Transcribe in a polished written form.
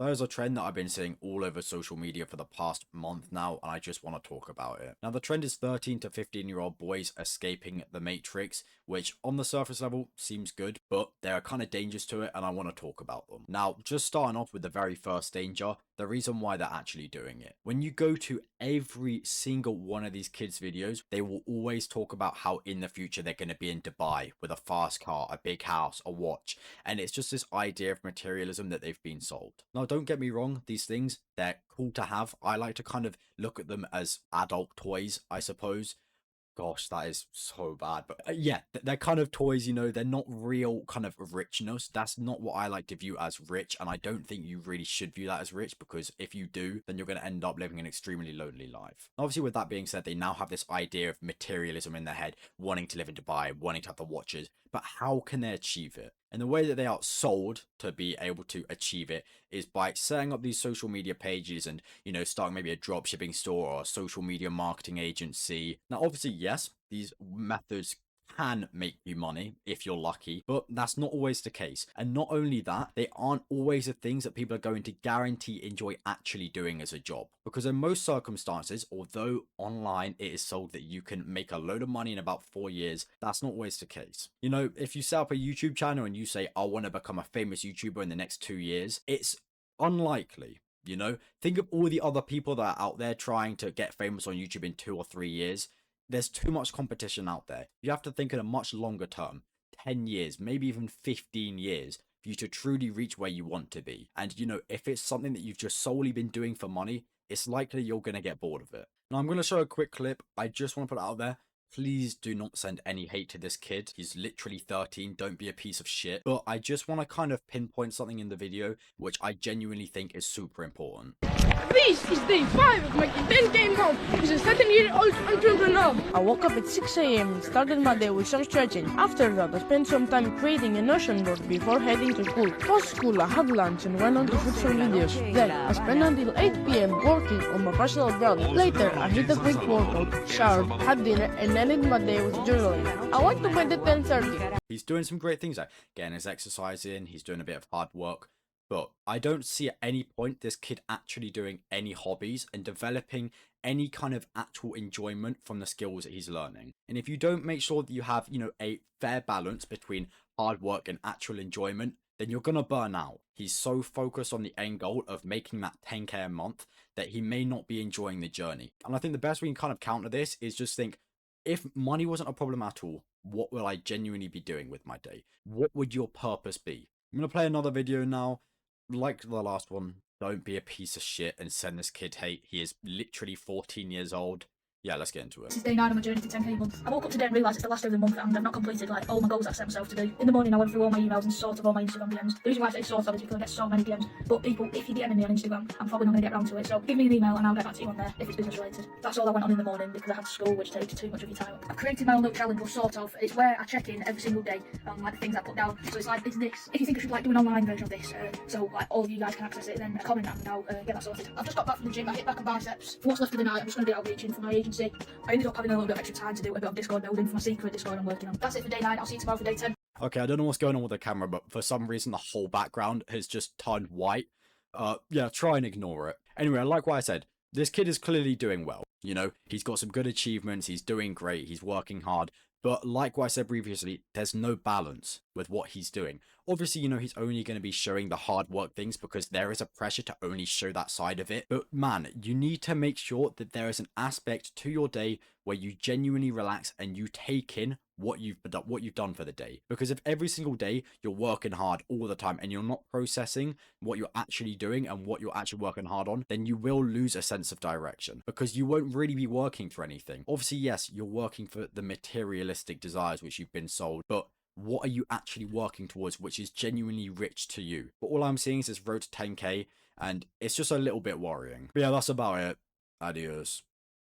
That is a trend that I've been seeing all over social media for the past month now, and I just want to talk about it. Now, the trend is 13 to 15-year-old boys escaping the Matrix, which on the surface level seems good, but there are kind of dangers to it, and I want to talk about them. Now, just starting off with the very first danger, the reason why they're actually doing it. When you go to every single one of these kids' videos, they will always talk about how in the future they're going to be in Dubai with a fast car, a big house, a watch, and it's just this idea of materialism that they've been sold. Now, don't get me wrong, these things, they're cool to have. I like to kind of look at them as adult toys, I suppose. Gosh, that is so bad. But yeah, they're kind of toys, you know, they're not real kind of richness. That's not what I like to view as rich. And I don't think you really should view that as rich, because if you do, then you're going to end up living an extremely lonely life. Obviously, with that being said, they now have this idea of materialism in their head, wanting to live in Dubai, wanting to have the watches. But how can they achieve it? And the way that they are sold to be able to achieve it is by setting up these social media pages and, you know, starting maybe a drop shipping store or a social media marketing agency. Now, obviously, yes, these methods can make you money if you're lucky, but that's not always the case. And not only that, they aren't always the things that people are going to guarantee enjoy actually doing as a job. Because in most circumstances, although online it is sold that you can make a load of money in about 4 years, that's not always the case. You know, if you set up a YouTube channel and you say, I want to become a famous YouTuber in the next 2 years, it's unlikely. You know, think of all the other people that are out there trying to get famous on YouTube in 2 or 3 years. There's too much competition out there. You have to think in a much longer term, 10 years, maybe even 15 years, for you to truly reach where you want to be. And, you know, if it's something that you've just solely been doing for money, it's likely you're going to get bored of it. Now, I'm going to show a quick clip. I just want to put it out there. Please do not send any hate to this kid. He's literally 13. Don't be a piece of shit. But I just want to kind of pinpoint something in the video which I genuinely think is super important. This is day 5 of my 10-game month as a 13-year-old entrepreneur. I woke up at 6 a.m. and started my day with some stretching. After that, I spent some time creating a Notion board before heading to school. Post school, I had lunch and went on to shoot some videos. Then, I spent until 8 p.m. working on my personal brand. Later, I hit a quick workout, showered, had dinner, and ended my day with journaling. I went to bed at 10:30. He's doing some great things, like getting his exercise in, he's doing a bit of hard work. But I don't see at any point this kid actually doing any hobbies and developing any kind of actual enjoyment from the skills that he's learning. And if you don't make sure that you have, you know, a fair balance between hard work and actual enjoyment, then you're going to burn out. He's so focused on the end goal of making that 10K a month that he may not be enjoying the journey. And I think the best way we can kind of counter this is just think, if money wasn't a problem at all, what will I genuinely be doing with my day? What would your purpose be? I'm going to play another video now. Like the last one, don't be a piece of shit and send this kid hate. He is literally 14 years old. Yeah, let's get into it. This is day 9 of my journey to 10k a month. I woke up today and realised it's the last day of the month and I've not completed like all my goals that I set myself to do. In the morning I went through all my emails and sorted all my Instagram DMs. The reason why I say sort of is because I get so many DMs. But people, if you DM me on Instagram, I'm probably not going to get around to it. So give me an email and I'll get back to you on there if it's business related. That's all I went on in the morning because I had school, which takes too much of your time. I've created my own little challenge, or sort of. It's where I check in every single day on like the things I put down. So it's like, it's this. If you think I should like do an online version of this, so like all of you guys can access it, then comment and I'll get that sorted. I've just got back from the gym. I hit back on biceps. For what's left of the night, I'm just going to do outreaching for my agency. I ended up having a little bit of extra time to do a bit of Discord building for my secret Discord I'm working on. That's it for day 9. I'll see you tomorrow for day 10. Okay, I don't know what's going on with the camera, but for some reason the whole background has just turned white. Yeah, try and ignore it. Anyway, like what I said, this kid is clearly doing well. You know, he's got some good achievements, he's doing great, he's working hard. But like what I said previously, there's no balance with what he's doing. Obviously, you know, he's only going to be showing the hard work things because there is a pressure to only show that side of it. But man, you need to make sure that there is an aspect to your day where you genuinely relax and you take in what you've done for the day. Because if every single day you're working hard all the time and you're not processing what you're actually doing and what you're actually working hard on, then you will lose a sense of direction because you won't really be working for anything. Obviously, yes, you're working for the materialistic desires which you've been sold, but what are you actually working towards which is genuinely rich to you? But all I'm seeing is this road to 10k and it's just a little bit worrying. But yeah, that's about it. Adios.